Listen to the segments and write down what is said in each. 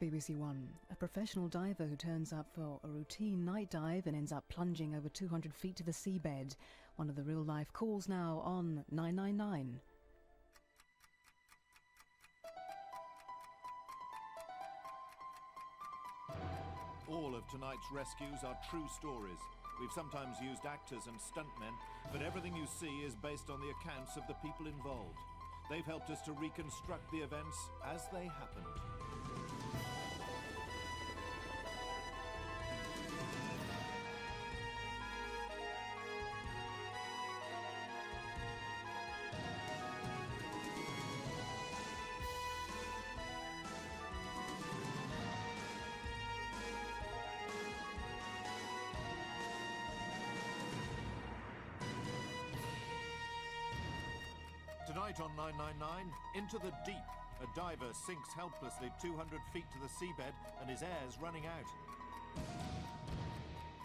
BBC One. A professional diver who turns up for a routine night dive and ends up plunging over 200 feet to the seabed. One of the real-life calls now on 999. All of tonight's rescues are true stories. We've sometimes used actors and stuntmen, but everything you see is based on the accounts of the people involved. They've helped us to reconstruct the events as they happened. Tonight on 999, into the deep. A diver sinks helplessly 200 feet to the seabed and his air's running out.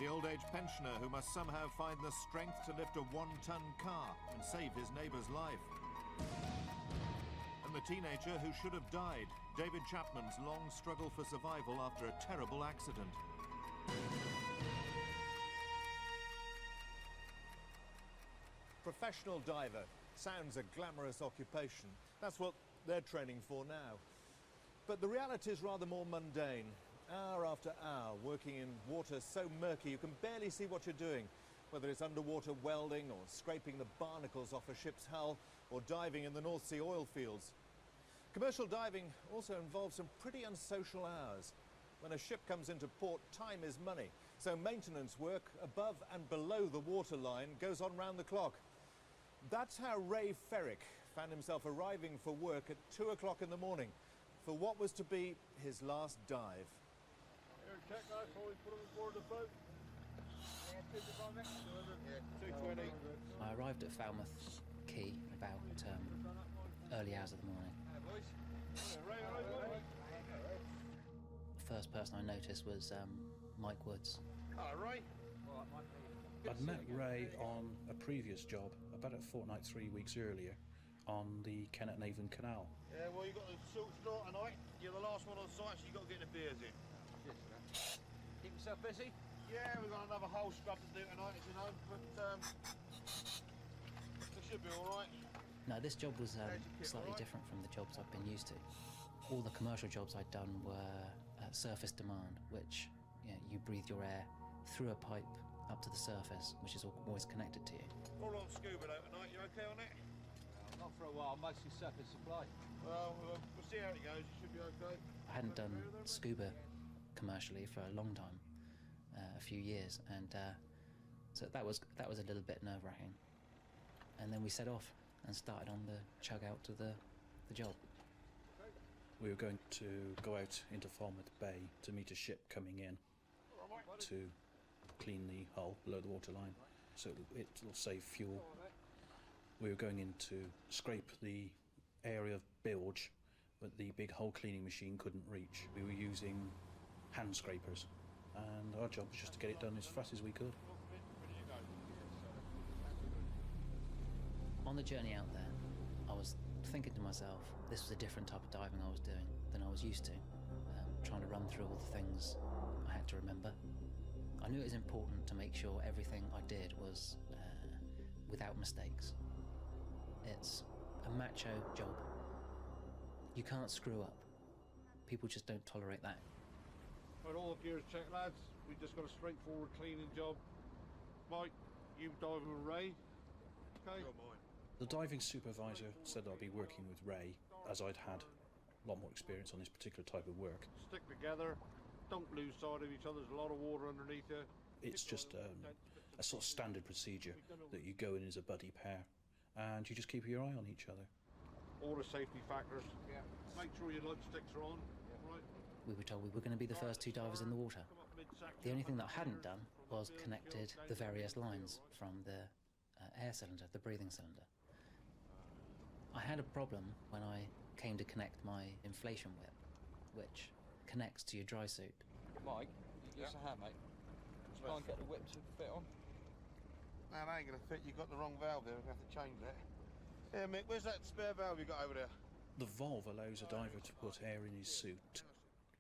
The old-age pensioner who must somehow find the strength to lift a one-ton car and save his neighbour's life. And the teenager who should have died, David Chapman's long struggle for survival after a terrible accident. Professional diver. Sounds a glamorous occupation. That's what they're training for now. But the reality is rather more mundane. Hour after hour, working in water so murky you can barely see what you're doing, whether it's underwater welding or scraping the barnacles off a ship's hull or diving in the North Sea oil fields. Commercial diving also involves some pretty unsocial hours. When a ship comes into port, time is money, so maintenance work above and below the waterline goes on round the clock. That's how Ray Ferrick found himself arriving for work at 2 o'clock in the morning for what was to be his last dive. Here, check that before we put him aboard the boat. Yeah, 220. I arrived at Falmouth Quay about early hours of the morning. The first person I noticed was Mike Woods. Hello, Ray. I'd met Ray on a previous job, about a fortnight, 3 weeks earlier, on the Kennet and Avon Canal. Yeah, well, you've got the salt start tonight. You're the last one on site, so you've got to get the beers in. Yes, keep yourself busy? Yeah, we've got another whole scrub to do tonight, as you know, but it should be all right. No, this job was slightly different from the jobs I've been used to. All the commercial jobs I'd done were at surface demand, which you breathe your air through a pipe up to the surface, which is always connected to you. All on scuba though tonight, you okay on it? Not for a while, mostly surface supply. Well, we'll see how it goes, you should be okay. I hadn't done scuba commercially for a long time, a few years, and so that was a little bit nerve-wracking. And then we set off and started on the chug out to the job. We were going to go out into Falmouth Bay to meet a ship coming in to clean the hull below the waterline, so it'll save fuel. We were going in to scrape the area of bilge that the big hull cleaning machine couldn't reach. We were using hand scrapers, and our job was just to get it done as fast as we could. On the journey out there, I was thinking to myself, this was a different type of diving I was doing than I was used to, trying to run through all the things I had to remember. I knew it was important to make sure everything I did was without mistakes. It's a macho job. You can't screw up. People just don't tolerate that. Right, all the gear's checked, lads. We've just got a straightforward cleaning job. Mike, you diving with Ray. Okay? You're mine. The diving supervisor said I'd be working with Ray, as I'd had a lot more experience on this particular type of work. Stick together. Don't lose sight of each other. There's a lot of water underneath you. It's just a sort of standard procedure that you go in as a buddy pair and you just keep your eye on each other. All the safety factors. Yeah. Make sure your light sticks are on. Yeah. Right. We were told we were going to be the first two divers in the water. The only thing that I hadn't done was connected the various lines from the air cylinder, the breathing cylinder. I had a problem when I came to connect my inflation whip, which connects to your dry suit. Mike, you give us a hand, mate. Try and get the whip to fit on. No, that ain't going to fit. You've got the wrong valve there. We're going to have to change that. Yeah, Mick, where's that spare valve you got over there? The valve allows a diver to put air in his suit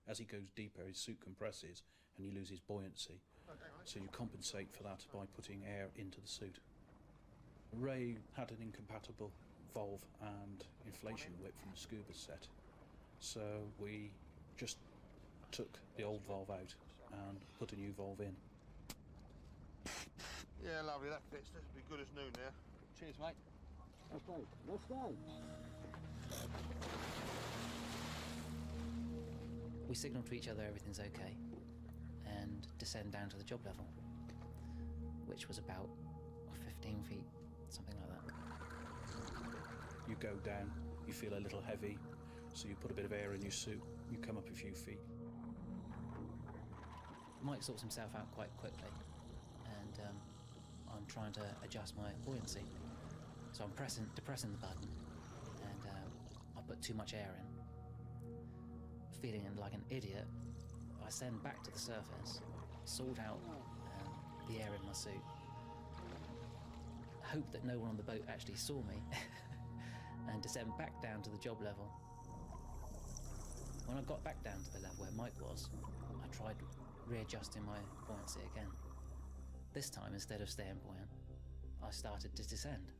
As he goes deeper, his suit compresses and he loses buoyancy. So you compensate for that by putting air into the suit. Ray had an incompatible valve and inflation whip from the scuba set. So we just took the old valve out and put a new valve in. Yeah, lovely, that fits. This will be good as new now. Cheers, mate. Okay, let's go. We signal to each other everything's okay and descend down to the job level, which was about 15 feet, something like that. You go down, you feel a little heavy, so you put a bit of air in your suit, you come up a few feet. Mike sorts himself out quite quickly, and I'm trying to adjust my buoyancy. So I'm depressing the button, and I put too much air in. Feeling like an idiot, I send back to the surface, sort out the air in my suit, hope that no one on the boat actually saw me, and descend back down to the job level. When I got back down to the level where Mike was, I tried readjusting my buoyancy again. This time, instead of staying buoyant, I started to descend.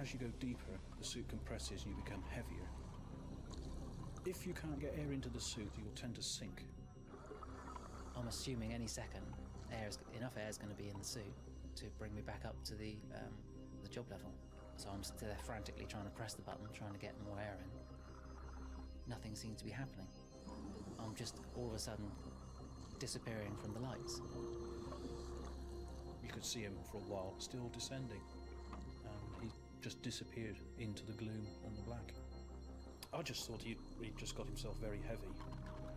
As you go deeper, the suit compresses and you become heavier. If you can't get air into the suit, you'll tend to sink. I'm assuming any second, enough air is going to be in the suit to bring me back up to the job level. So I'm still there frantically trying to press the button, trying to get more air in. Nothing seems to be happening. I'm just all of a sudden disappearing from the lights. You could see him for a while, still descending, and he just disappeared into the gloom and the black. I just thought he'd just got himself very heavy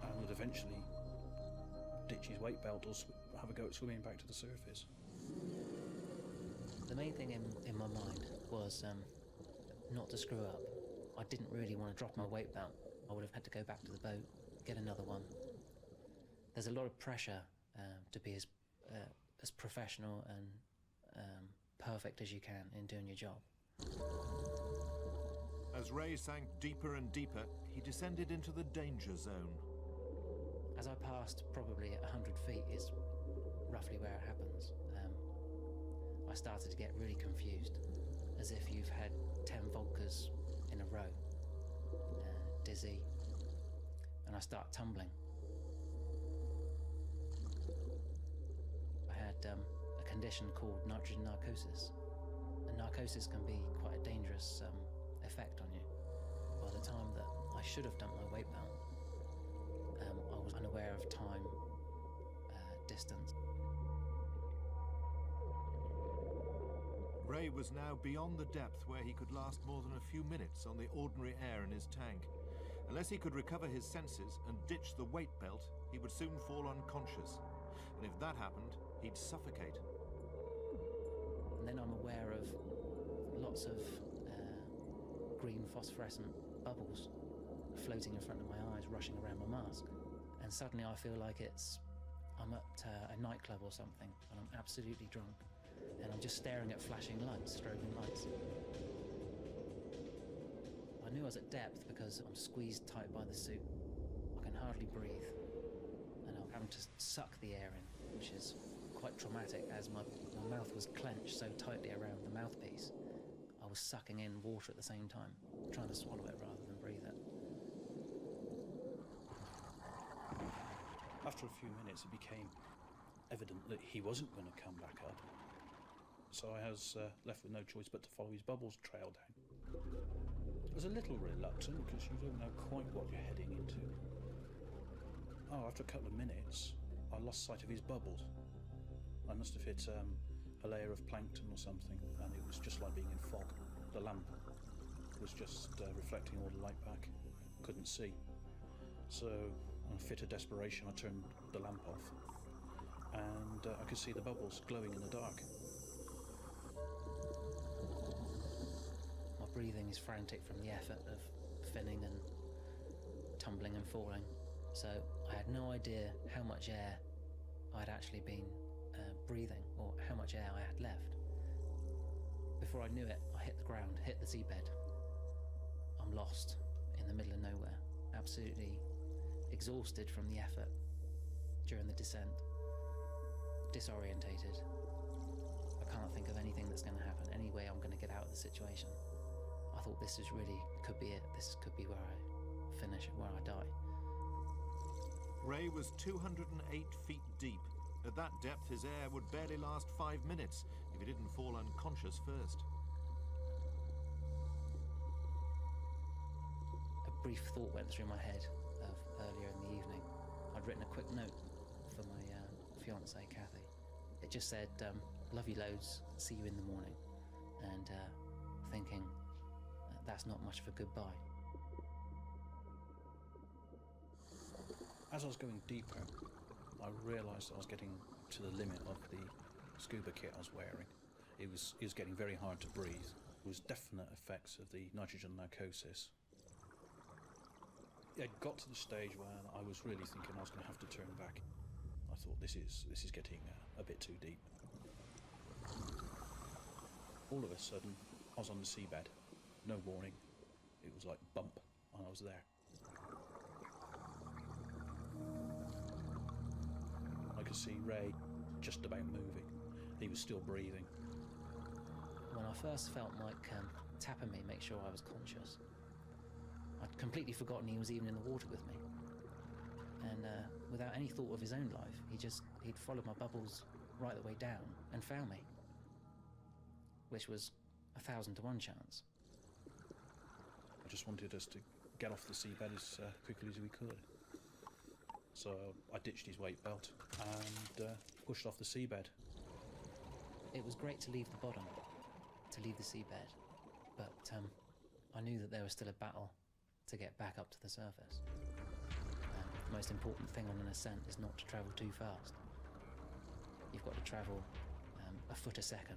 and would eventually ditch his weight belt or have a go at swimming back to the surface. The main thing in my mind was not to screw up. I didn't really want to drop my weight belt. I would have had to go back to the boat, get another one. There's a lot of pressure to be as professional and perfect as you can in doing your job. As Ray sank deeper and deeper, he descended into the danger zone. As I passed probably 100 feet is roughly where it happens. I started to get really confused, as if you've had 10 vodkas in a row, dizzy, and I start tumbling. I had a condition called nitrogen narcosis, and narcosis can be quite a dangerous effect on you. By the time that I should have done my weight belt, I was unaware of time, distance. Ray was now beyond the depth where he could last more than a few minutes on the ordinary air in his tank. Unless he could recover his senses and ditch the weight belt, he would soon fall unconscious. And if that happened, he'd suffocate. And then I'm aware of lots of green phosphorescent bubbles floating in front of my eyes, rushing around my mask. And suddenly I feel like I'm at a nightclub or something, and I'm absolutely drunk. And I'm just staring at flashing lights, strobing lights. I knew I was at depth because I'm squeezed tight by the suit. I can hardly breathe. And I'm having to suck the air in, which is quite traumatic as my mouth was clenched so tightly around the mouthpiece. I was sucking in water at the same time, trying to swallow it rather than breathe it. After a few minutes, it became evident that he wasn't going to come back up. So I was left with no choice but to follow his bubbles trail down. I was a little reluctant because you don't know quite what you're heading into. Oh, after a couple of minutes, I lost sight of his bubbles. I must have hit a layer of plankton or something, and it was just like being in fog. The lamp was just reflecting all the light back. Couldn't see. So, in a fit of desperation, I turned the lamp off, and I could see the bubbles glowing in the dark. My breathing is frantic from the effort of finning and tumbling and falling, so I had no idea how much air I'd actually been breathing or how much air I had left. Before I knew it, I hit the ground, hit the seabed. I'm lost in the middle of nowhere, absolutely exhausted from the effort during the descent, disorientated. I can't think of anything that's going to happen, any way I'm going to get out of the situation. I thought this is really, could be it. This could be where I finish, where I die. Ray was 208 feet deep. At that depth, his air would barely last 5 minutes if he didn't fall unconscious first. A brief thought went through my head of earlier in the evening. I'd written a quick note for my fiancée, Kathy. It just said, love you loads, see you in the morning. And thinking, that's not much of a goodbye. As I was going deeper, I realised I was getting to the limit of the scuba kit I was wearing. It was getting very hard to breathe. There was definite effects of the nitrogen narcosis. It got to the stage where I was really thinking I was going to have to turn back. I thought this is getting a bit too deep. All of a sudden, I was on the seabed. No warning. It was like bump, and I was there. I could see Ray just about moving. He was still breathing. When I first felt Mike tapping me, make sure I was conscious, I'd completely forgotten he was even in the water with me. And without any thought of his own life, he'd followed my bubbles right the way down and found me, which was 1,000 to 1 chance. I just wanted us to get off the seabed as quickly as we could. So I ditched his weight belt and pushed off the seabed. It was great to leave the bottom, to leave the seabed, but I knew that there was still a battle to get back up to the surface. The most important thing on an ascent is not to travel too fast. You've got to travel a foot a second.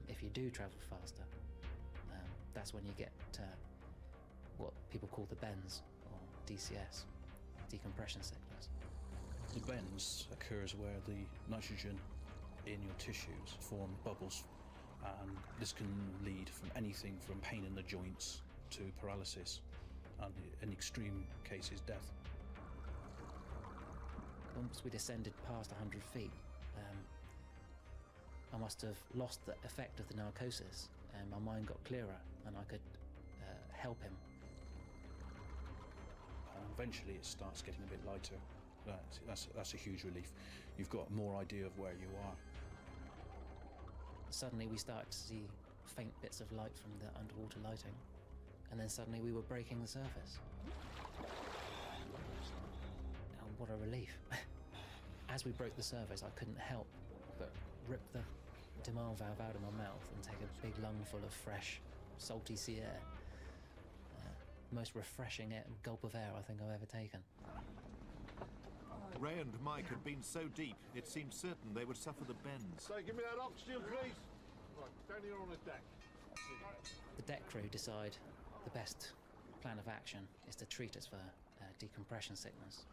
If you do travel faster, that's when you get what people call the bends, or DCS, decompression sickness. The bends occurs where the nitrogen in your tissues form bubbles, and this can lead from anything from pain in the joints to paralysis, and in extreme cases, death. Once we descended past 100 feet, I must have lost the effect of the narcosis, and my mind got clearer, and I could help him. Eventually it starts getting a bit lighter. That's a huge relief. You've got more idea of where you are. Suddenly we started to see faint bits of light from the underwater lighting, and then suddenly we were breaking the surface. And what a relief. As we broke the surface, I couldn't help but rip the demand valve out of my mouth and take a big lungful of fresh, salty sea air. Most refreshing gulp of air I think I've ever taken. Ray and Mike had been so deep, it seemed certain they would suffer the bends. So give me that oxygen, please. Right, down here on the deck. The deck crew decide the best plan of action is to treat us for decompression sickness.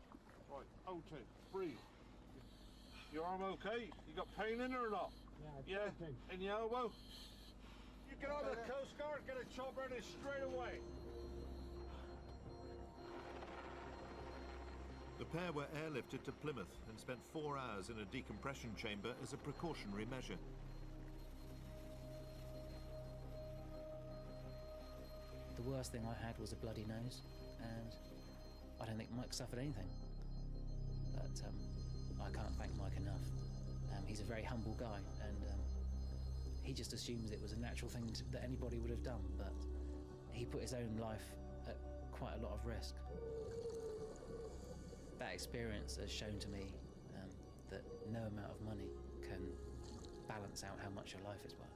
Right, O2, breathe. Your arm okay? You got pain in it or not? Yeah. Okay. In your elbow? You get on the Coast Guard, get a chopper in it straight away. The pair were airlifted to Plymouth and spent 4 hours in a decompression chamber as a precautionary measure. The worst thing I had was a bloody nose, and I don't think Mike suffered anything. But I can't thank Mike enough. He's a very humble guy, and he just assumes it was a natural thing that anybody would have done, but he put his own life at quite a lot of risk. That experience has shown to me that no amount of money can balance out how much your life is worth.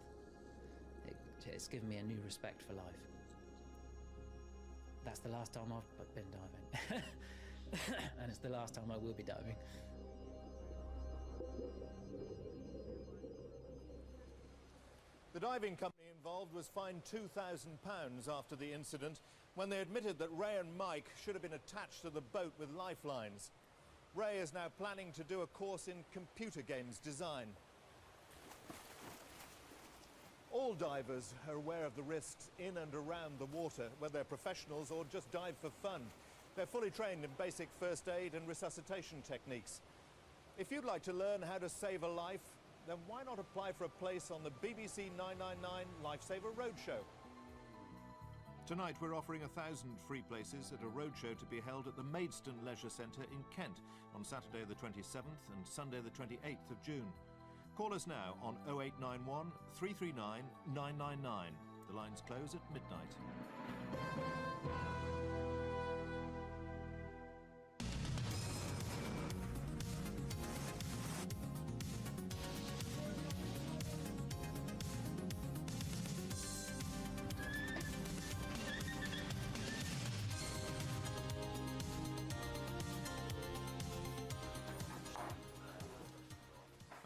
It's given me a new respect for life. That's the last time I've been diving. And it's the last time I will be diving. The diving company involved was fined £2,000 after the incident when they admitted that Ray and Mike should have been attached to the boat with lifelines. Ray is now planning to do a course in computer games design. All divers are aware of the risks in and around the water, whether they're professionals or just dive for fun. They're fully trained in basic first aid and resuscitation techniques. If you'd like to learn how to save a life, then why not apply for a place on the BBC 999 Lifesaver Roadshow? Tonight we're offering 1,000 free places at a roadshow to be held at the Maidstone Leisure Centre in Kent on Saturday the 27th and Sunday the 28th of June. Call us now on 0891 339 999. The lines close at midnight.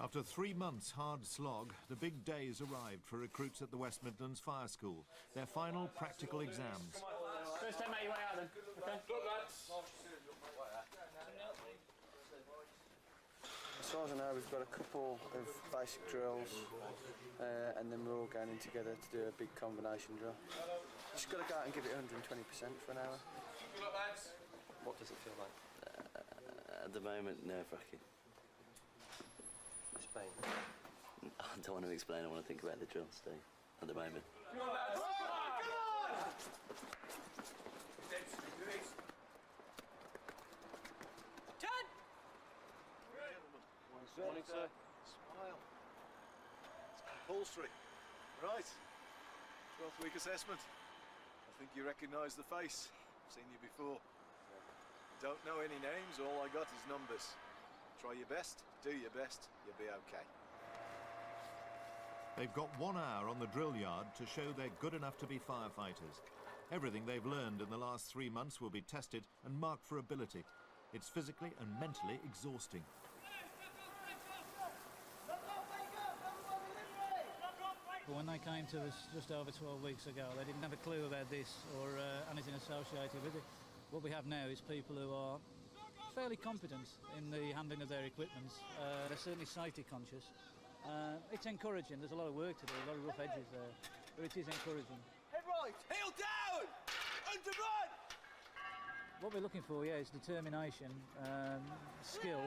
After 3 months' hard slog, the big days arrived for recruits at the West Midlands Fire School, their final practical exams. First time out your way out then. Okay. Good lads. As far as I know, we've got a couple of basic drills and then we're all going in together to do a big combination drill. Just got to go out and give it 120% for an hour. Good luck, lads. What does it feel like? At the moment, nerve-wracking. Spain. I don't want to explain, I want to think about the drill, Steve, at the moment. Come on, lads. Come on! Ted! Morning, sir. Smile. It's compulsory. Right. 12th week assessment. I think you recognise the face. I've seen you before. Don't know any names, all I got is numbers. Try your best, do your best, you'll be okay. They've got 1 hour on the drill yard to show they're good enough to be firefighters. Everything they've learned in the last 3 months will be tested and marked for ability. It's physically and mentally exhausting. When they came to us just over 12 weeks ago, they didn't have a clue about this or anything associated with it. What we have now is people who are fairly competent in the handling of their equipment. They're certainly safety conscious. It's encouraging. There's a lot of work to do, a lot of rough edges there, but it is encouraging. Head right, heel down, under run. What we're looking for, yeah, is determination, skill,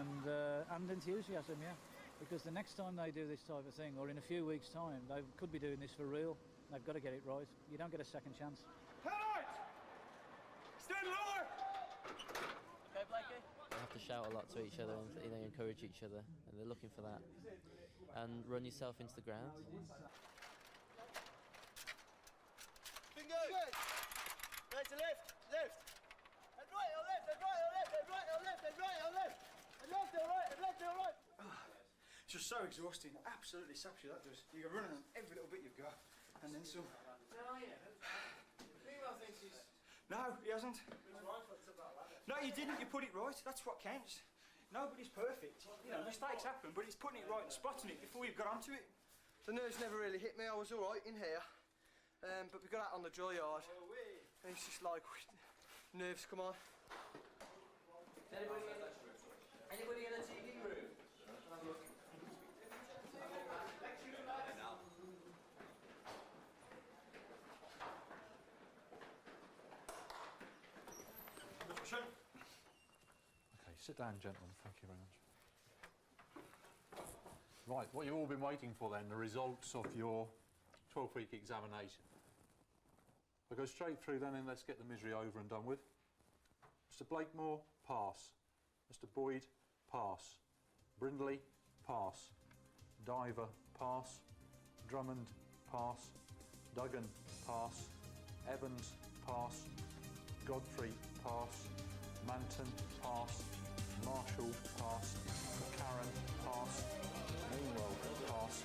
and enthusiasm, yeah. Because the next time they do this type of thing, or in a few weeks' time, they could be doing this for real. They've got to get it right. You don't get a second chance. Head right, stand lower. Okay, Blakey. They have to shout a lot to each other and they encourage each other and they're looking for that. And run yourself into the ground. Bingo! Right to left, left. And right or left, and right or left, and right or left, and right or left. And left or right, and left or right. It's just so exhausting, absolutely saps you, that does. You're running on every little bit you've got, and then some. No, yeah. Female thinks he's... No, he hasn't. No, you didn't, you put it right, that's what counts. Nobody's perfect. You know, mistakes happen, but it's putting it right and spotting it before you've got onto it. The nerves never really hit me, I was alright in here. But we got out on the drill yard, and it's just like, nerves come on. Anybody in the TV room? Okay, sit down, gentlemen. Thank you very much. Right, what you've all been waiting for then, the results of your 12-week examination. I'll go straight through then and let's get the misery over and done with. Mr. Blakemore, pass. Mr. Boyd, pass. Brindley, pass. Diver, pass. Drummond, pass. Duggan, pass. Evans, pass. Godfrey, pass. Manton, pass. Marshall, pass. Karen, pass. Moonwell, pass.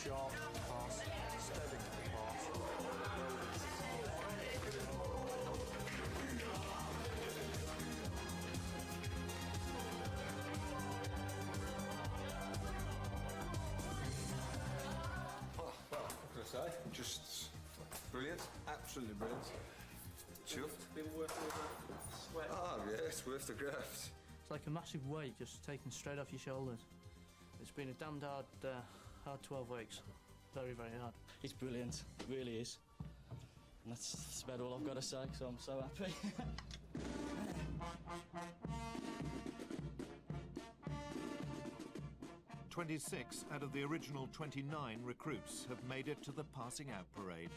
Sharp, pass. Stebbing, pass. Well, what can I say? Just brilliant, absolutely brilliant. Chuffed. Been working with a sweat. Oh yeah, it's worth the graft. It's like a massive weight just taken straight off your shoulders. It's been a damned hard 12 weeks. very, very hard. It's brilliant, it really is. And that's about all I've got to say, so I'm so happy. 26 out of the original 29 recruits have made it to the passing out parade.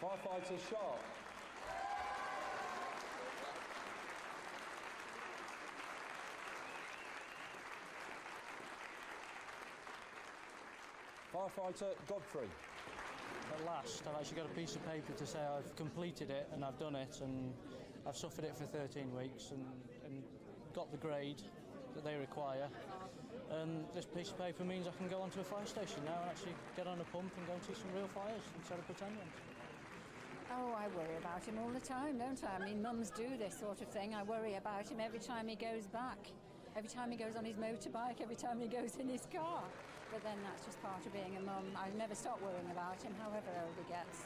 Firefighter Sharp. Firefighter Godfrey. At last, I've actually got a piece of paper to say I've completed it and I've done it, and I've suffered it for 13 weeks and got the grade that they require. And this piece of paper means I can go onto a fire station now and actually get on a pump and go and see some real fires instead of pretend ones. Oh, I worry about him all the time, don't I? I mean, mums do this sort of thing. I worry about him every time he goes back, every time he goes on his motorbike, every time he goes in his car. But then that's just part of being a mum. I never stop worrying about him, however old he gets.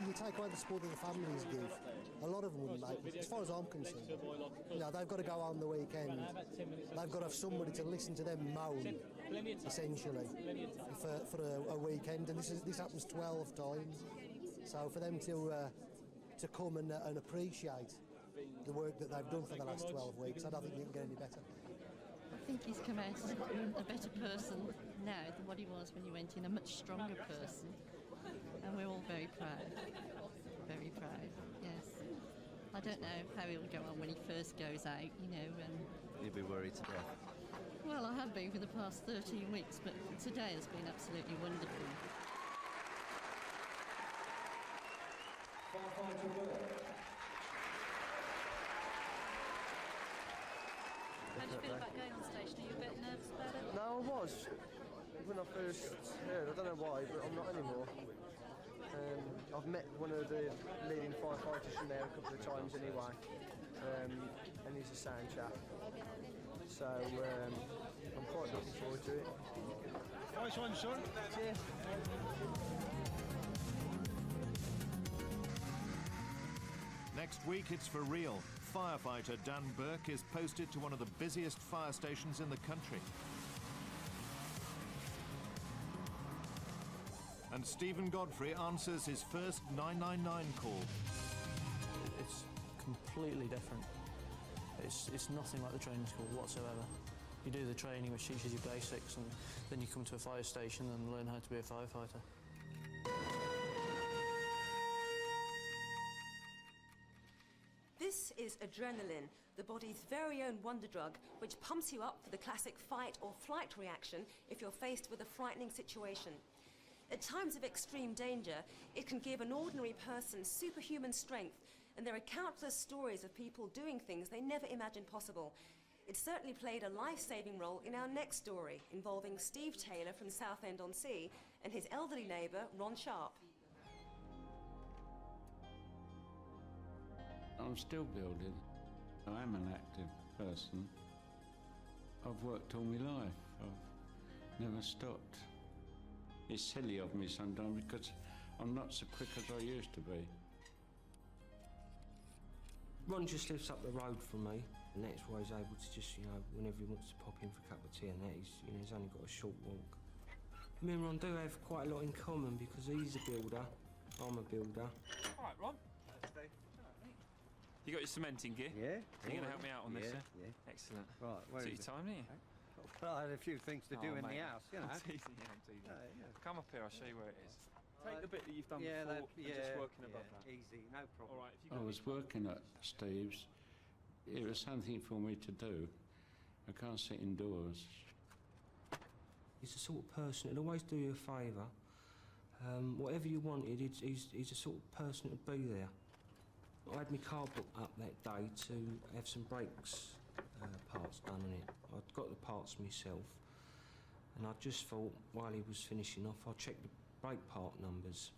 You take away the support that the families give, a lot of them wouldn't make it. As far as I'm concerned, you know, they've got to go home the weekend. They've got to have somebody to listen to them moan, essentially, for a weekend. And this happens 12 times. So for them to come and appreciate the work that they've done for the last 12 weeks, I don't think you can get any better. I think he's come out a better person now than what he was when he went in, a much stronger person. And we're all very proud, yes. I don't know how he'll go on when he first goes out, you know. You'd be worried to death. Well, I have been for the past 13 weeks, but today has been absolutely wonderful. How do you feel about going on station? Are you a bit nervous about it? No, I was. When I first heard, I don't know why, but I'm not anymore. I've met one of the leading firefighters from there a couple of times anyway, and he's a sound chap. So I'm quite looking forward to it. Nice one, son. Cheers. Next week it's for real. Firefighter Dan Burke is posted to one of the busiest fire stations in the country. And Stephen Godfrey answers his first 999 call. It's completely different. It's nothing like the training school whatsoever. You do the training which teaches you basics, and then you come to a fire station and learn how to be a firefighter. This is adrenaline, the body's very own wonder drug, which pumps you up for the classic fight or flight reaction if you're faced with a frightening situation. At times of extreme danger, it can give an ordinary person superhuman strength, and there are countless stories of people doing things they never imagined possible. It certainly played a life-saving role in our next story, involving Steve Taylor from Southend-on-Sea and his elderly neighbour, Ron Sharp. I'm still building. I am an active person. I've worked all my life. I've never stopped. It's silly of me sometimes because I'm not so quick as I used to be. Ron just lives up the road from me, and that's why he's able to just, you know, whenever he wants to pop in for a cup of tea and that, he's only got a short walk. Me and Ron do have quite a lot in common because he's a builder, I'm a builder. All right, Ron. You got your cementing gear? Yeah. You're going to help me out on this, yeah? Yeah. Excellent. Right, where Took is your it? time, didn't you? Well, I had a few things to do in mate. the house, you know. I'm teasing you, I'm teasing you. Come up here, I'll show you where it is. Take the bit that you've done Yeah, before that- and just yeah, working above yeah, that. easy, no problem. All right, if you I was working at Steve's. It was something for me to do. I can't sit indoors. He's the sort of person that'll always do you a favour. Whatever you wanted, he's the sort of person to be there. I had my car booked up that day to have some breaks parts done on it. I'd got the parts myself, and I just thought, while he was finishing off, I'll check the brake part numbers.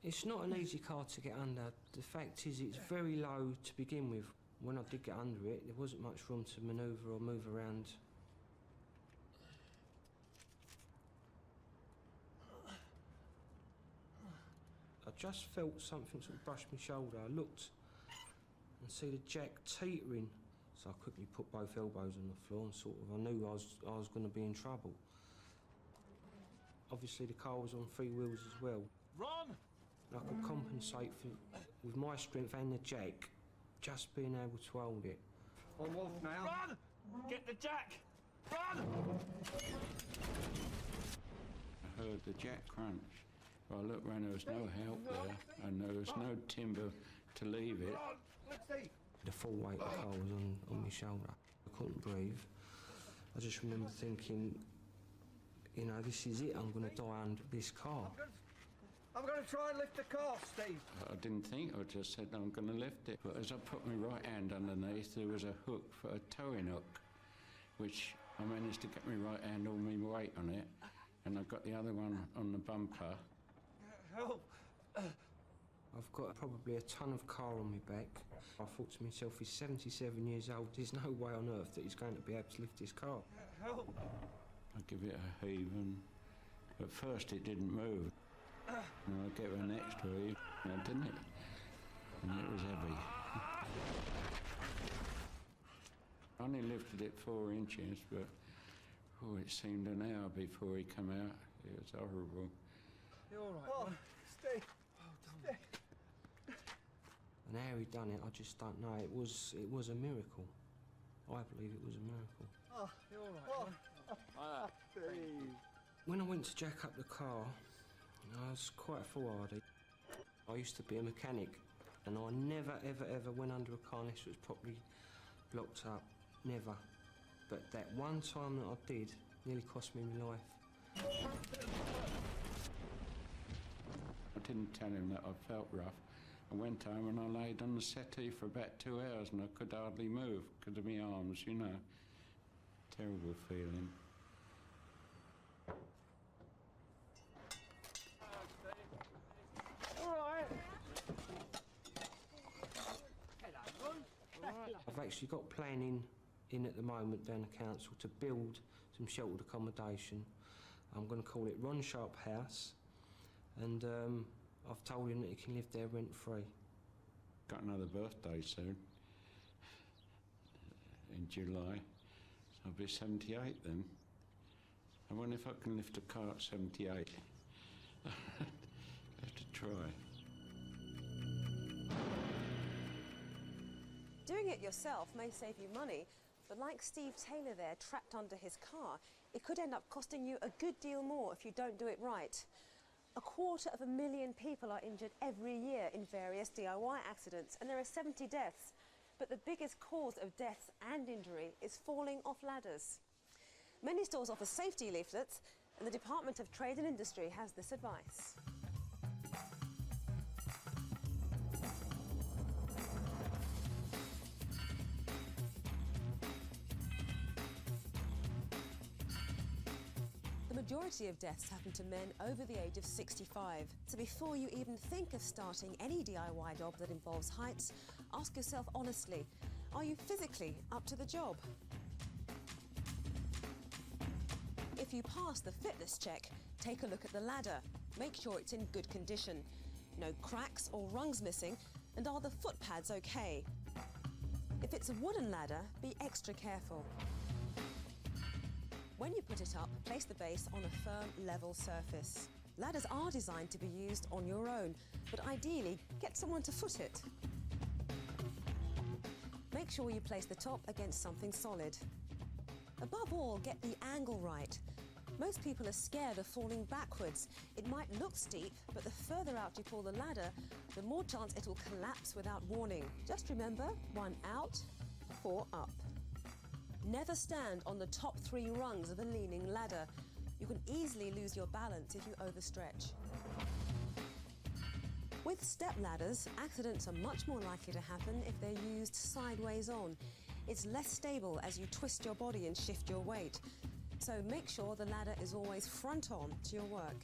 It's not an easy car to get under. The fact is, it's very low to begin with. When I did get under it, there wasn't much room to manoeuvre or move around. I just felt something sort of brush my shoulder. I looked and see the jack teetering, so I quickly put both elbows on the floor and I knew I was going to be in trouble. Obviously the car was on 3 wheels as well. Run! I could compensate with my strength and the jack, just being able to hold it. I'm off now. Run! Get the jack! Run! I heard the jack crunch. I looked round, there was no help there, and there was no timber to leave it. The full weight of the car was on my shoulder. I couldn't breathe. I just remember thinking, you know, this is it, I'm going to die under this car. I'm going to try and lift the car, Steve. I didn't think, I just said I'm going to lift it. But as I put my right hand underneath, there was a hook for a towing hook, which I managed to get my right hand, all my weight on it, and I got the other one on the bumper. Help! I've got probably a ton of car on my back. I thought to myself, he's 77 years old, there's no way on earth that he's going to be able to lift his car. Help! I give it a heave, and at first it didn't move. And I gave it an extra heave, and I didn't it? And it was heavy. I only lifted it 4 inches, but it seemed an hour before he came out. It was horrible. You all right? Oh, Steve. Steve. And how he done it, I just don't know. It was a miracle. I believe it was a miracle. Oh, you all right? Steve. When I went to jack up the car, I was quite foolhardy. I used to be a mechanic, and I never, ever, ever went under a car unless it was properly blocked up. Never. But that one time that I did nearly cost me my life. I didn't tell him that I felt rough. I went home and I laid on the settee for about 2 hours and I could hardly move because of my arms, you know. Terrible feeling. I've actually got planning in at the moment down the council to build some sheltered accommodation. I'm going to call it Ron Sharp House, and I've told him that he can live there rent-free. Got another birthday soon, in July, so I'll be 78 then. I wonder if I can lift a car at 78. I have to try. Doing it yourself may save you money, but like Steve Taylor there, trapped under his car, it could end up costing you a good deal more if you don't do it right. 250,000 people are injured every year in various DIY accidents, and there are 70 deaths. But the biggest cause of deaths and injury is falling off ladders. Many stores offer safety leaflets, and the Department of Trade and Industry has this advice. The majority of deaths happen to men over the age of 65. So before you even think of starting any DIY job that involves heights, ask yourself honestly, are you physically up to the job? If you pass the fitness check, take a look at the ladder. Make sure it's in good condition. No cracks or rungs missing, and are the foot pads okay? If it's a wooden ladder, be extra careful. When you put it up, place the base on a firm, level surface. Ladders are designed to be used on your own, but ideally, get someone to foot it. Make sure you place the top against something solid. Above all, get the angle right. Most people are scared of falling backwards. It might look steep, but the further out you pull the ladder, the more chance it will collapse without warning. Just remember, 1 out, 4 up. Never stand on the top 3 rungs of a leaning ladder. You can easily lose your balance if you overstretch. With step ladders, accidents are much more likely to happen if they're used sideways on. It's less stable as you twist your body and shift your weight. So make sure the ladder is always front on to your work.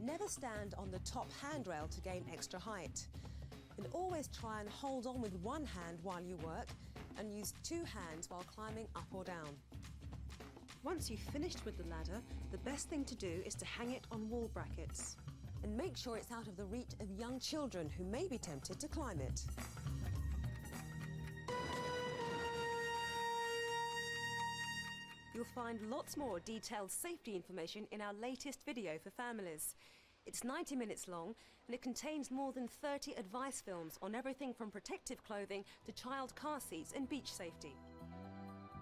Never stand on the top handrail to gain extra height. And always try and hold on with one hand while you work and use two hands while climbing up or down. Once you've finished with the ladder, the best thing to do is to hang it on wall brackets. And make sure it's out of the reach of young children who may be tempted to climb it. You'll find lots more detailed safety information in our latest video for families. It's 90 minutes long and it contains more than 30 advice films on everything from protective clothing to child car seats and beach safety.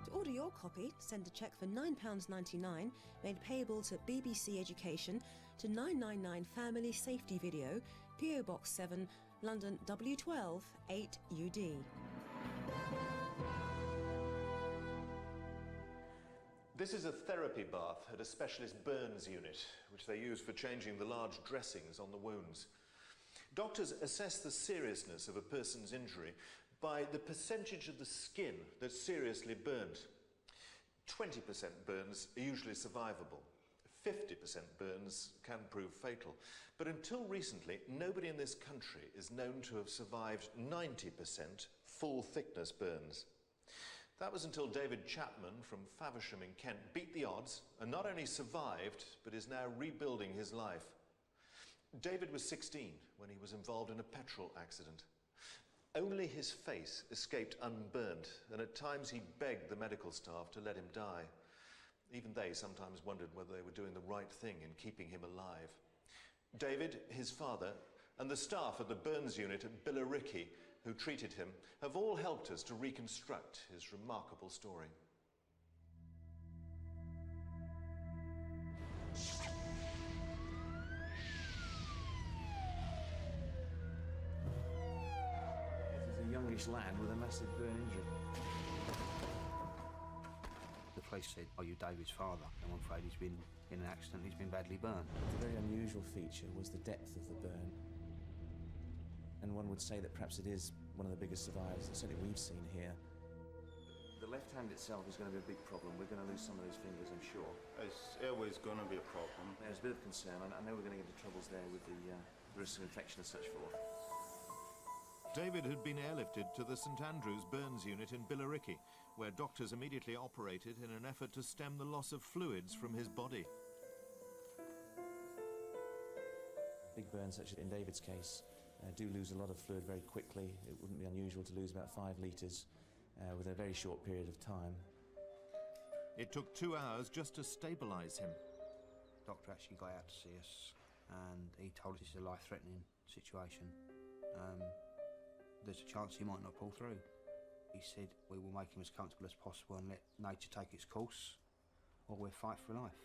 To order your copy, send a cheque for £9.99 made payable to BBC Education to 999 Family Safety Video, PO Box 7, London W12 8UD. This is a therapy bath at a specialist burns unit, which they use for changing the large dressings on the wounds. Doctors assess the seriousness of a person's injury by the percentage of the skin that's seriously burned. 20% burns are usually survivable. 50% burns can prove fatal. But until recently, nobody in this country is known to have survived 90% full thickness burns. That was until David Chapman from Faversham in Kent beat the odds and not only survived, but is now rebuilding his life. David was 16 when he was involved in a petrol accident. Only his face escaped unburnt, and at times he begged the medical staff to let him die. Even they sometimes wondered whether they were doing the right thing in keeping him alive. David, his father, and the staff at the burns unit at Billericay, who treated him, have all helped us to reconstruct his remarkable story. There's a youngish lad with a massive burn injury. The police said, "Are you David's father?" And I'm afraid he's been in an accident, he's been badly burned. The very unusual feature was the depth of the burn. And one would say that perhaps it is one of the biggest survivors that certainly we've seen here. The left hand itself is going to be a big problem. We're going to lose some of those fingers, I'm sure. It's always going to be a problem. There's a bit of concern. I know we're going to get into troubles there with the risk of infection and such forth. David had been airlifted to the St Andrew's burns unit in Billericay, where doctors immediately operated in an effort to stem the loss of fluids from his body. Big burns, such as in David's case, do lose a lot of fluid very quickly. It wouldn't be unusual to lose about 5 litres with a very short period of time. It took 2 hours just to stabilise him. The doctor actually got out to see us and he told us it's a life-threatening situation. There's a chance he might not pull through. He said we will make him as comfortable as possible and let nature take its course, or we'll fight for life.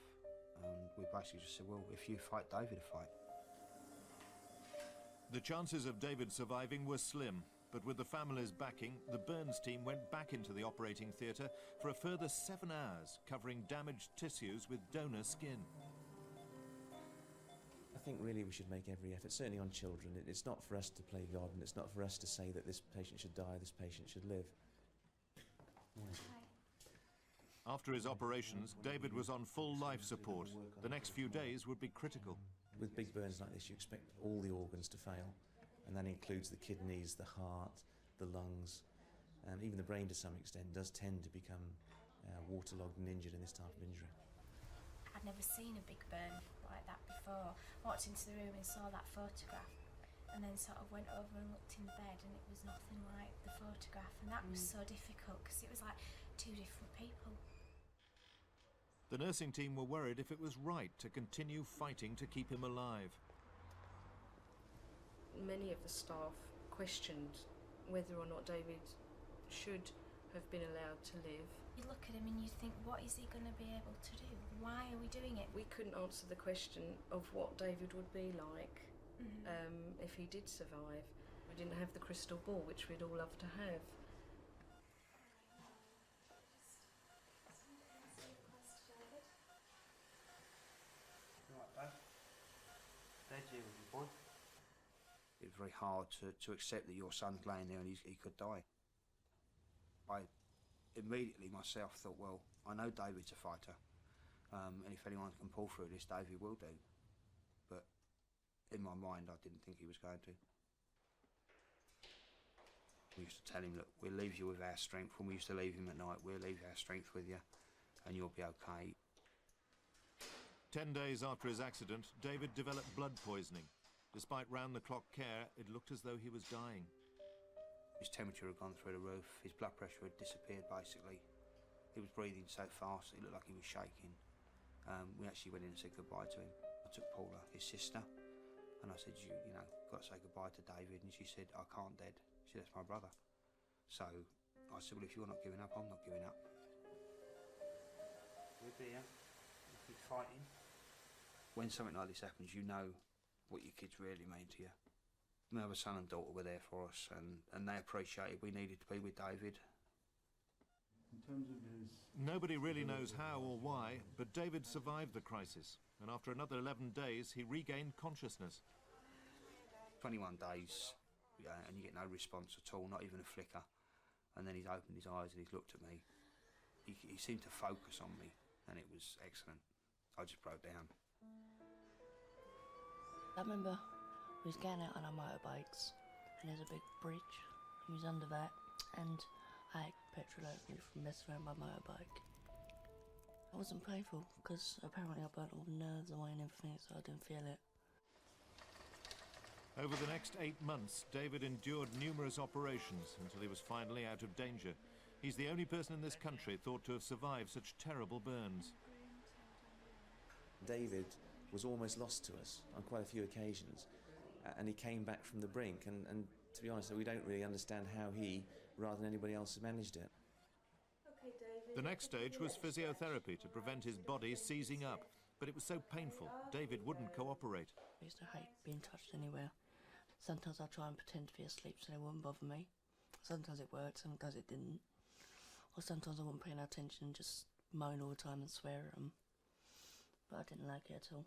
We basically just said, well, if you fight, David will fight. The chances of David surviving were slim, but with the family's backing, the burns team went back into the operating theatre for a further 7 hours, covering damaged tissues with donor skin. I think really we should make every effort, certainly on children. It's not for us to play God, and it's not for us to say that this patient should die, this patient should live. After his operations, David was on full life support. The next few days would be critical. With big burns like this, you expect all the organs to fail, and that includes the kidneys, the heart, the lungs, and even the brain to some extent does tend to become waterlogged and injured in this type of injury. I'd never seen a big burn like that before. Walked into the room and saw that photograph, and then sort of went over and looked in bed, and it was nothing like the photograph, and that was so difficult because it was like 2 different people. The nursing team were worried if it was right to continue fighting to keep him alive. Many of the staff questioned whether or not David should have been allowed to live. You look at him and you think, what is he going to be able to do? Why are we doing it? We couldn't answer the question of what David would be like if he did survive. We didn't have the crystal ball, which we'd all love to have. It was very hard to accept that your son's laying there and he could die. I immediately myself thought, well, I know David's a fighter, and if anyone can pull through this, David will do. But in my mind, I didn't think he was going to. We used to tell him, look, we'll leave you with our strength. When we used to leave him at night, we'll leave our strength with you, and you'll be okay. 10 days after his accident, David developed blood poisoning. Despite round-the-clock care, it looked as though he was dying. His temperature had gone through the roof, his blood pressure had disappeared basically. He was breathing so fast, it looked like he was shaking. We actually went in and said goodbye to him. I took Paula, his sister, and I said, you know, got to say goodbye to David, and she said, I can't, Dad. She said, that's my brother. So I said, well, if you're not giving up, I'm not giving up. We'll be here, we'll keep fighting. When something like this happens, you know what your kids really mean to you. My other son and daughter were there for us, and they appreciated we needed to be with David. In terms of his... Nobody really knows how or why, but David survived the crisis, and after another 11 days, he regained consciousness. 21 days, yeah, and you get no response at all, not even a flicker. And then he's opened his eyes and he's looked at me. He seemed to focus on me, and it was excellent. I just broke down. I remember we was going out on our motorbikes, and there's a big bridge. He was under that, and I had petrol over me from messing around my motorbike. It wasn't painful, because apparently I burnt all the nerves away and everything, so I didn't feel it. Over the next 8 months, David endured numerous operations until he was finally out of danger. He's the only person in this country thought to have survived such terrible burns. David was almost lost to us on quite a few occasions, and he came back from the brink, and to be honest, we don't really understand how he, rather than anybody else, managed it. The next stage was physiotherapy to prevent his body seizing up, but it was so painful, David wouldn't cooperate. I used to hate being touched anywhere. Sometimes I try and pretend to be asleep so they wouldn't bother me. Sometimes it worked, sometimes it didn't. Or sometimes I wouldn't pay no attention and just moan all the time and swear at them. But I didn't like it at all.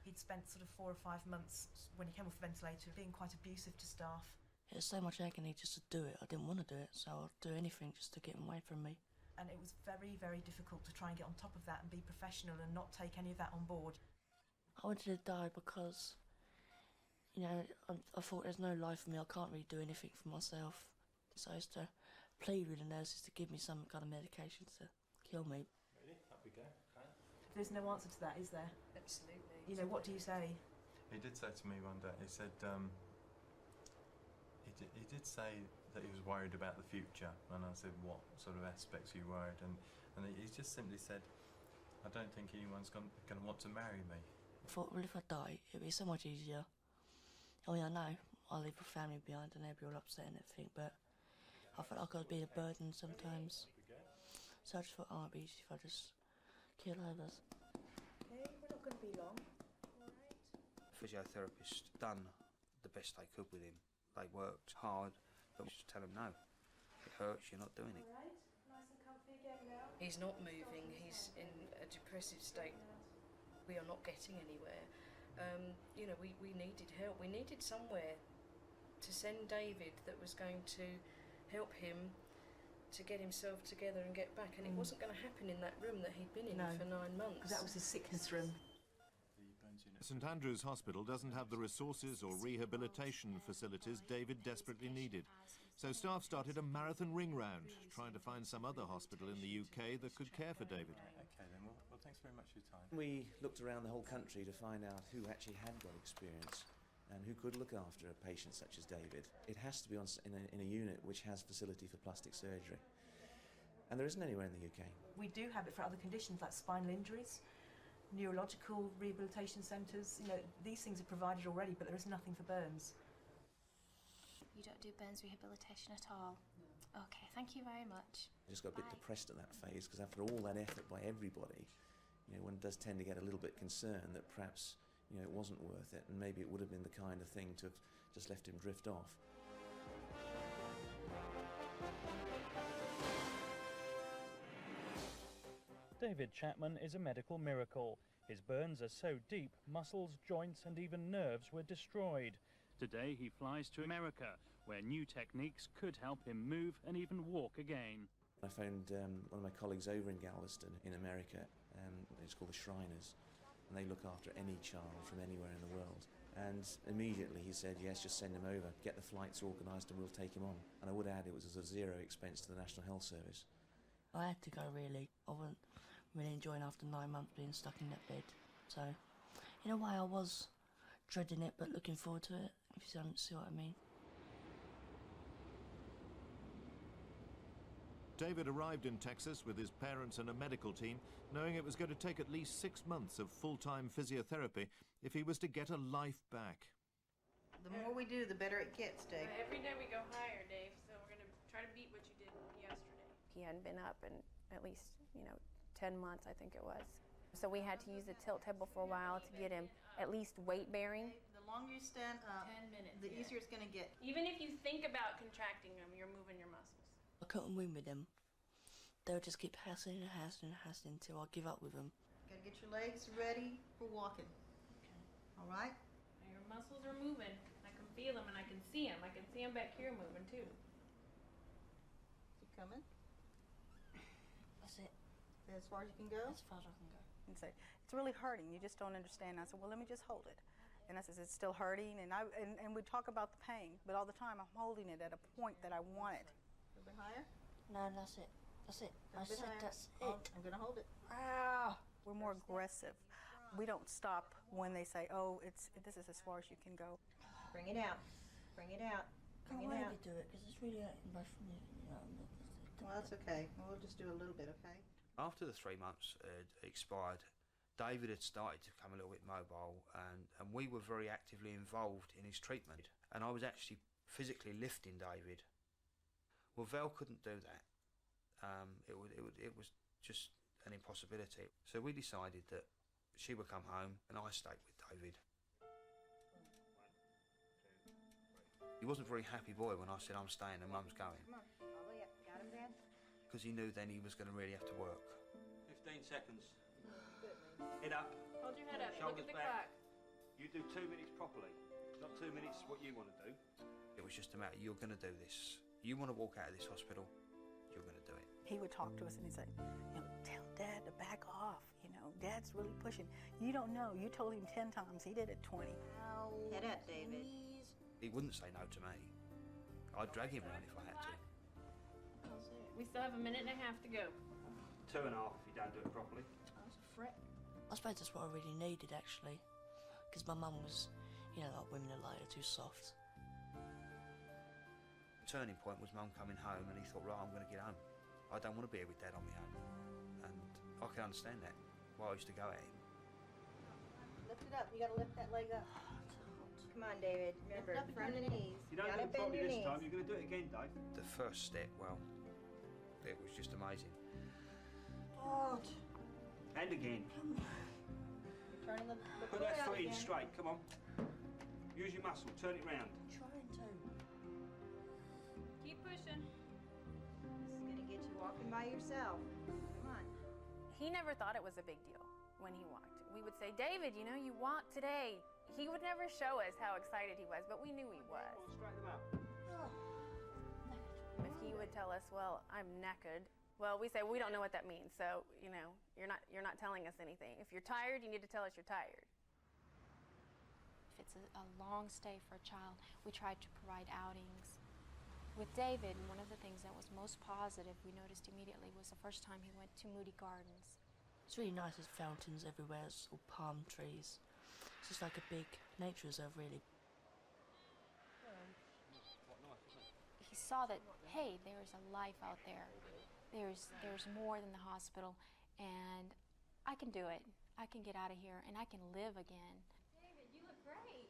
He'd spent sort of 4 or 5 months when he came off the ventilator being quite abusive to staff. It was so much agony just to do it. I didn't want to do it, so I'd do anything just to get him away from me. And it was very, very difficult to try and get on top of that and be professional and not take any of that on board. I wanted to die because, you know, I thought there's no life for me. I can't really do anything for myself. So I used to plead with the nurses to give me some kind of medication to kill me. Really? Up we go. Okay. There's no answer to that, is there? Absolutely. You know, what do you say? He did say to me one day, he said, he did say that he was worried about the future, and I said, what sort of aspects are you worried? And he just simply said, I don't think anyone's going to want to marry me. I thought, well, if I die, it'd be so much easier. I mean, I know I'll leave a family behind and they'll be all upset and everything, but I felt like I was being a burden sometimes. So I just thought, oh, it'd be easy if I just kill others. Okay, we're not going to be long. Physiotherapists done the best they could with him. They worked hard, but we just tell them no. It hurts, you're not doing it. All right, nice and comfy again now. He's not moving, he's in a depressive state. We are not getting anywhere. You know, we needed help. We needed somewhere to send David that was going to help him to get himself together and get back, and it wasn't going to happen in that room that he'd been in for 9 months. That was his sickness room. St Andrew's Hospital doesn't have the resources or rehabilitation facilities David desperately needed. So staff started a marathon ring round, trying to find some other hospital in the UK that could care for David. Okay then, well thanks very much for your time. We looked around the whole country to find out who actually had got experience and who could look after a patient such as David. It has to be in a unit which has facility for plastic surgery. And there isn't anywhere in the UK. We do have it for other conditions like spinal injuries, neurological rehabilitation centres. You know, these things are provided already, but there is nothing for burns. You don't do burns rehabilitation at all? Okay, thank you very much. I just got a bit depressed at that phase, because after all that effort by everybody, you know, one does tend to get a little bit concerned that perhaps, you know, it wasn't worth it, and maybe it would have been the kind of thing to have just left him drift off. David Chapman is a medical miracle. His burns are so deep, muscles, joints and even nerves were destroyed. Today he flies to America, where new techniques could help him move and even walk again. I phoned one of my colleagues over in Galveston in America. It's called the Shriners, and they look after any child from anywhere in the world. And immediately he said, yes, just send him over, get the flights organised and we'll take him on. And I would add it was at zero expense to the National Health Service. I had to go, really. I wasn't really enjoying after 9 months being stuck in that bed. So, in a way I was dreading it, but looking forward to it, if you see what I mean. David arrived in Texas with his parents and a medical team, knowing it was going to take at least 6 months of full-time physiotherapy if he was to get a life back. The more we do, the better it gets, Dave. Every day we go higher, Dave, so we're going to try to beat what you did yesterday. He hadn't been up in at least, 10 months, I think it was. So we had to use the tilt table for a while to get him at least weight bearing. The longer you stand up, 10 minutes, the easier it's going to get. Even if you think about contracting them, you're moving your muscles. I couldn't win with them. They would just keep hassling and hassling and hassling until I give up with them. Got to get your legs ready for walking. All right? Your muscles are moving. I can feel them and I can see them. I can see them back here moving too. Keep coming. That's it. As far as you can go? As far as I can go. And say, it's really hurting. You just don't understand. I said, well, let me just hold it. And I said, it's still hurting. And we talk about the pain, but all the time I'm holding it at a point that I want it. A little bit higher? No, that's it. That's it. I said that's it. Oh, I'm going to hold it. Ah! We're more aggressive. We don't stop when they say, oh, this is as far as you can go. Bring it out. Bring it out. Can't Bring it wait out. to do it because it's really hurting both of me. Well, that's okay. We'll just do a little bit, okay? After the 3 months had expired, David had started to become a little bit mobile, and we were very actively involved in his treatment. And I was actually physically lifting David. Well, Val couldn't do that. It was just an impossibility. So we decided that she would come home and I stayed with David. He wasn't a very happy boy when I said I'm staying and Mum's going. Come on. All the way up. Got him, Dad? Because he knew then he was going to really have to work. 15 seconds. Head up. Hold your head up. Shoulders Look at the back. clock. You do 2 minutes properly. Not 2 minutes what you want to do. It was just a matter, you're going to do this. You want to walk out of this hospital, you're going to do it. He would talk to us and he'd say, tell Dad to back off. Dad's really pushing. You don't know. You told him 10 times. He did it 20. Head up, David. He wouldn't say no to me. I'd drag him around if I had to. We still have a minute and a half to go. 2.5 if you don't do it properly. That's a fret. I suppose that's what I really needed, actually. Because my mum was, like women are like too soft. The turning point was Mum coming home and he thought, right, I'm going to get home. I don't want to be here with Dad on my own. And I can understand that. Why I used to go at him. Lift it up. You got to lift that leg up. Come on, David. Remember, front and knees. You don't do it properly this time, you're going to do it again, Dave. The first step, well, it was just amazing. God. And again. You're turning the Put that foot again. in straight, come on. Use your muscle, turn it round. I'm trying to. Keep pushing. This is going to get you walking by yourself. Come on. He never thought it was a big deal when he walked. We would say, David, you walked today. He would never show us how excited he was, but we knew he was. Straighten them out. If he would tell us, well, I'm knackered, well, we say, we don't know what that means, so, you're not telling us anything. If you're tired, you need to tell us you're tired. If it's a long stay for a child, we try to provide outings. With David, one of the things that was most positive we noticed immediately was the first time he went to Moody Gardens. It's really nice. There's fountains everywhere. There's all palm trees. It's just like a big nature reserve, really. He saw that, hey, there is a life out there. There's more than the hospital, and I can do it. I can get out of here, and I can live again. David, you look great.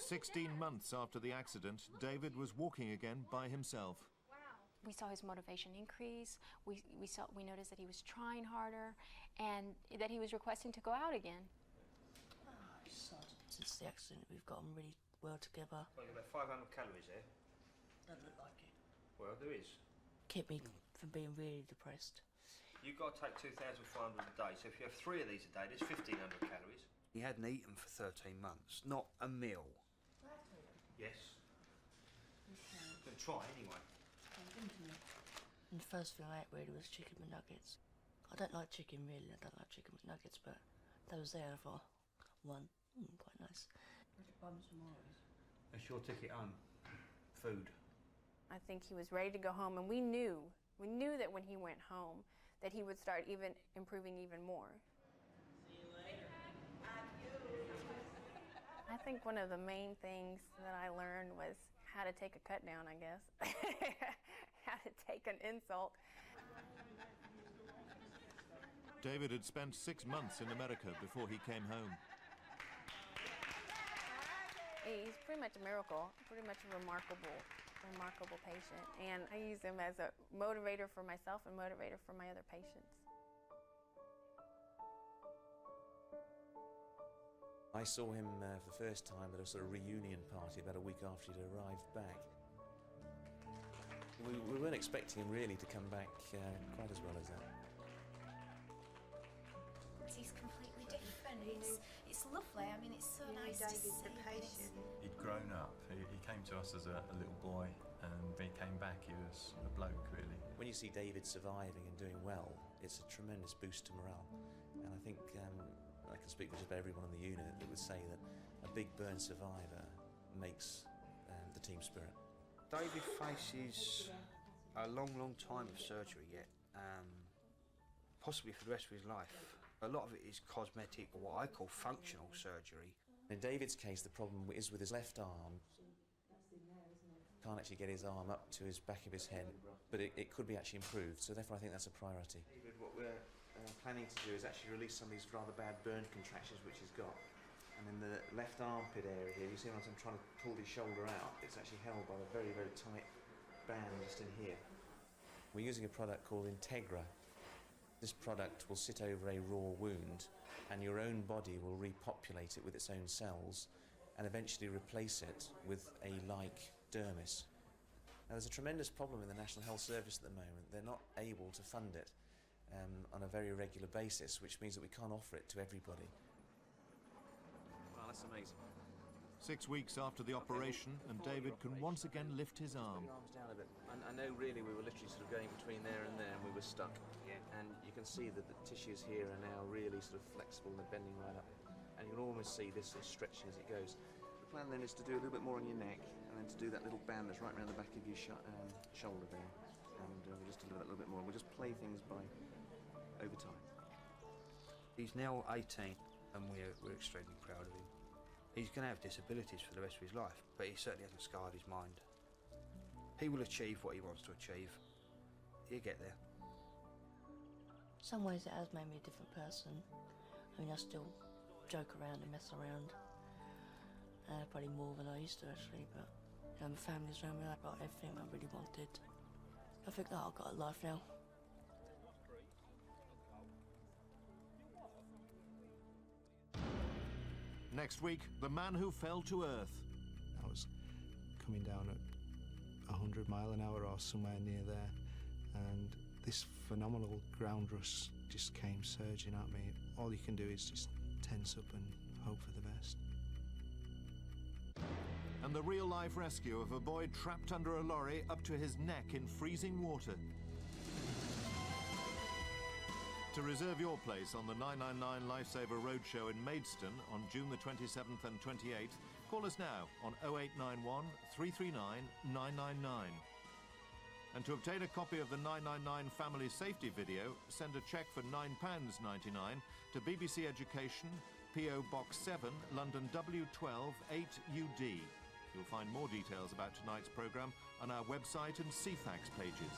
16 months after the accident, David was walking again by himself. We saw his motivation increase. We noticed that he was trying harder, and that he was requesting to go out again. Since the accident, we've gotten really well together. Well, you've got about 500 calories there. Don't look like it. Well, there is. Kept me from being really depressed. You've got to take 2,500 a day, so if you have 3 of these a day, there's 1,500 calories. He hadn't eaten for 13 months, not a meal. Yes. I'm going to try anyway. And the first thing I ate really was chicken McNuggets. I don't like chicken really, I don't like chicken McNuggets, but they was there and I thought, one, quite nice. That's your ticket home. Food. I think he was ready to go home, and we knew that when he went home that he would start improving even more. See you later. I think one of the main things that I learned was how to take a cut down, I guess. How to take an insult. David had spent 6 months in America before he came home. He's pretty much a miracle, pretty much a remarkable patient. And I use him as a motivator for myself and motivator for my other patients. I saw him for the first time at a sort of reunion party about a week after he'd arrived back. We weren't expecting him really to come back quite as well as that. He's completely different. It's lovely. I mean, it's so nice to see the patient. He'd grown up. He came to us as a little boy, and when he came back, he was a bloke, really. When you see David surviving and doing well, it's a tremendous boost to morale. And I think I can speak for just about everyone in the unit that would say that a big burn survivor makes the team spirit. David faces a long time of surgery yet, possibly for the rest of his life. A lot of it is cosmetic, or what I call functional surgery. In David's case, the problem is with his left arm. Can't actually get his arm up to his back of his head, but it could be actually improved, so therefore I think that's a priority. David, what we're planning to do is actually release some of these rather bad burn contractions which he's got. And in the left armpit area here, you see when I'm trying to pull his shoulder out, it's actually held by a very tight band just in here. We're using a product called Integra. This product will sit over a raw wound, and your own body will repopulate it with its own cells and eventually replace it with a like dermis. Now, there's a tremendous problem in the National Health Service at the moment. They're not able to fund it on a very regular basis, which means that we can't offer it to everybody. Wow, that's amazing. 6 weeks after the operation, and David can once again lift his arm. Put your arms down a bit. I know really we were literally sort of going between there and there, and we were stuck. Yeah. And you can see that the tissues here are now really sort of flexible, and they're bending right up. And you can almost see this sort of stretching as it goes. The plan then is to do a little bit more on your neck, and then to do that little band that's right around the back of your shoulder there. And we'll just do that a little bit more. We'll just play things by over time. He's now 18, and we're extremely proud of him. He's going to have disabilities for the rest of his life, but he certainly hasn't scarred his mind. He will achieve what he wants to achieve. He'll get there. Some ways it has made me a different person. I mean, I still joke around and mess around. Probably more than I used to, actually, but my family's around me. I've got everything I really wanted. I think that I've got a life now. Next week, the man who fell to earth. I was coming down at 100 miles an hour or somewhere near there, and this phenomenal ground rush just came surging at me. All you can do is just tense up and hope for the best. And the real-life rescue of a boy trapped under a lorry up to his neck in freezing water. To reserve your place on the 999 Lifesaver Roadshow in Maidstone on June the 27th and 28th, call us now on 0891 339 999. And to obtain a copy of the 999 Family Safety video, send a cheque for £9.99 to BBC Education, PO Box 7, London W12 8UD. You'll find more details about tonight's programme on our website and CFAX pages.